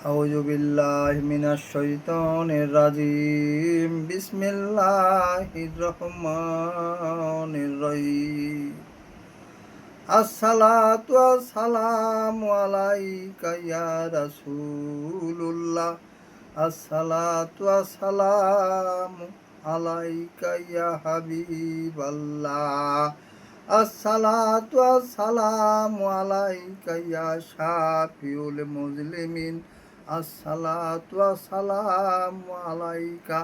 আউযু বিল্লাহি মিনাশ শাইতানির রাজিম। বিসমিল্লাহির রহমানির রহিম। আসসালাতু ওয়াসসালামু আলাইকা ইয়া রাসূলুল্লাহ। আসসালাতু ওয়াসসালামু আলাইকা ইয়া হাবিবাল্লাহ। আসসালাতু ওয়াসসালামু আলাইকা ইয়া শাফিউল মুজলিমিন। আসসালাতু ওয়াসসালামু আলাইকা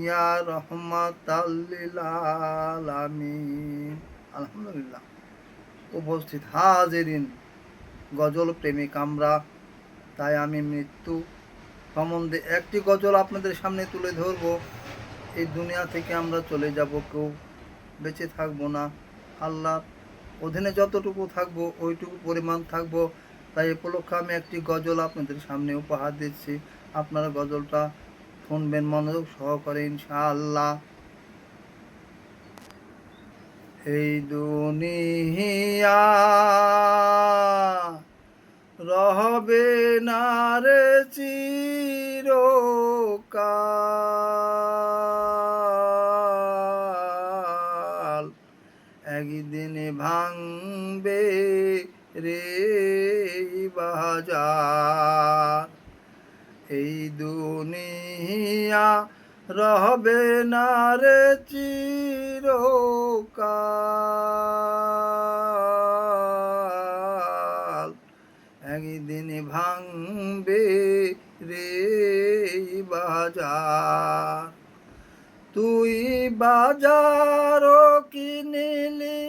ইয়া রাহমাতাল লিল আলামিন। আলহামদুলিল্লাহ। উপস্থিত হাজিরিন, গজল প্রেমিক আমরা, তাই আমি মৃত্যু সম্বন্ধে একটি গজল আপনাদের সামনে তুলে ধরব। এই দুনিয়া থেকে আমরা চলে যাব, কেউ বেঁচে থাকবো না। আল্লাহর অধীনে যতটুকু থাকবো ওইটুকু পরিমাণ থাকবো। তাই উপলক্ষে আমি একটি গজল আপনাদের সামনে উপহার দিচ্ছি। আপনারা গজলটা শুনবেন মনোযোগ সহকারে ইনশাআল্লাহ। এই দুনিয়া রহবে না রে চিরকাল, একদিন ভাঙবে রে বাজার। এই দুনিয়া রহবে না রে চিরকাল, একদিন ভাঙবে রে বাজার। তুই বাজার কিনিলি,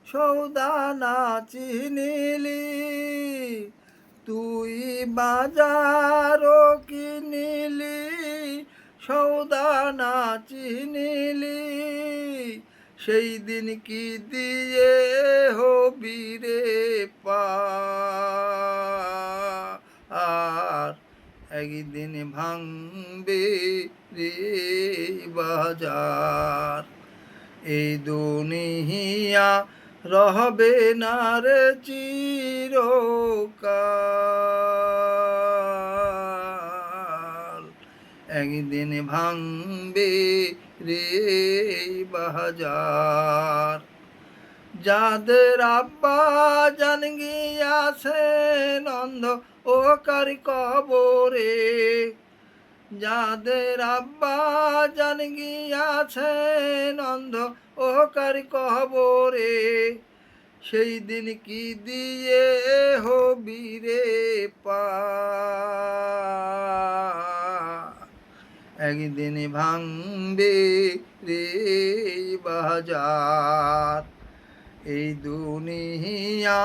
সৌদা না চিনিলি। তুই বাজার কিনিলি, সৌদা না চিনিলি। সেই দিন কি দিয়ে হবি রে পার, একদিন ভাঙবে রে বাজার। এই দুনিয়া রহবে না রে চিরকাল, একদিন ভাঙবে রে বাজার। যাদের আব্বা জান গিয়াছেন অন্ধ ও কারি কবরে, যাদের আব্বা জান গিয়াছেন অন্ধ ও কারি কবরে। সেই দিন কি দিয়ে হবি রে পার, একদিন ভাঙবে রে বাজার। এই দুনিয়া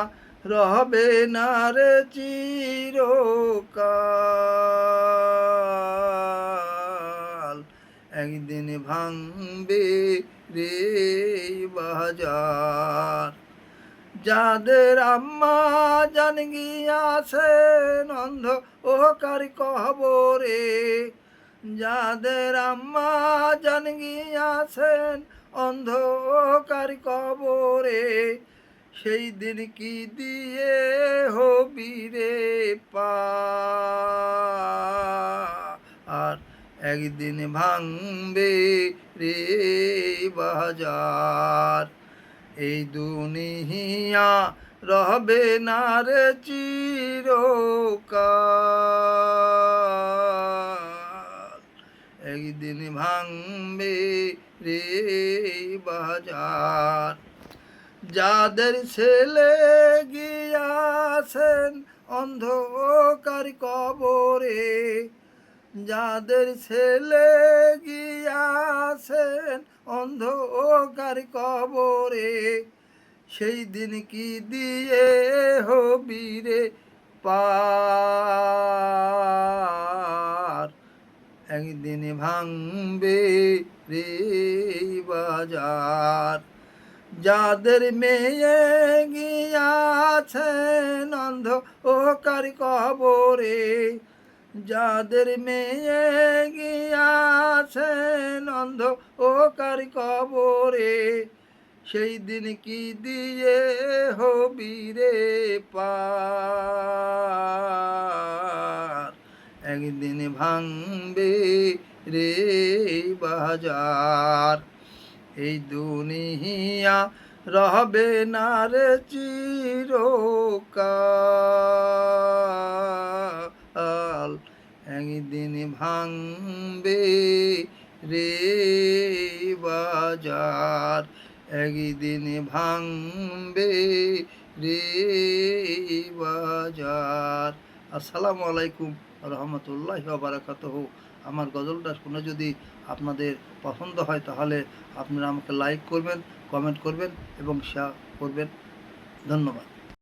রহবে না রে চিরকাল, একদিন ভাঙবে রে বাজার। যাদের আম্মা জান গিয়াছেন অন্ধ ও কারি কবরে, যাদের আম্মা জান গিয়াছেন অন্ধ ও কারি কবরে। সেই দিন কি দিয়ে হবি রে পার, একদিন ভাঙবে রে বাজার। এই দুনিয়া রহবে না রে চিরকাল, একদিন ভাঙবে রে বাজার। যাদের ছেলে গিয়াছেন অন্ধকার কবরে, যাদের ছেলে গিয়াছেন অন্ধকার কবরে। সেই দিন কি দিয়ে হবি রে পার, একদিন ভাঙবে রে বাজার। যাদের মেয়ে গিয়াছেন অন্ধ ও কারি কবরে, যাদের মেয়ে গিয়াছেন অন্ধ ও কারি কবরে। সেই দিন কি দিয়ে হবি রে পার, একদিন ভাঙবে রে বাজার। এই দুনিয়া রহবে না রে চিরকাল, একদিন ভাঙবে রে বাজার, একদিন ভাঙবে রে বাজার। আসসালামু আলাইকুম রহমতুল্লাহি ওয়া বারাকাতুহু। আমার গজলটা শুনে যদি আপনাদের পছন্দ হয় তাহলে আপনারা আমাকে লাইক করবেন, কমেন্ট করবেন এবং শেয়ার করবেন। ধন্যবাদ।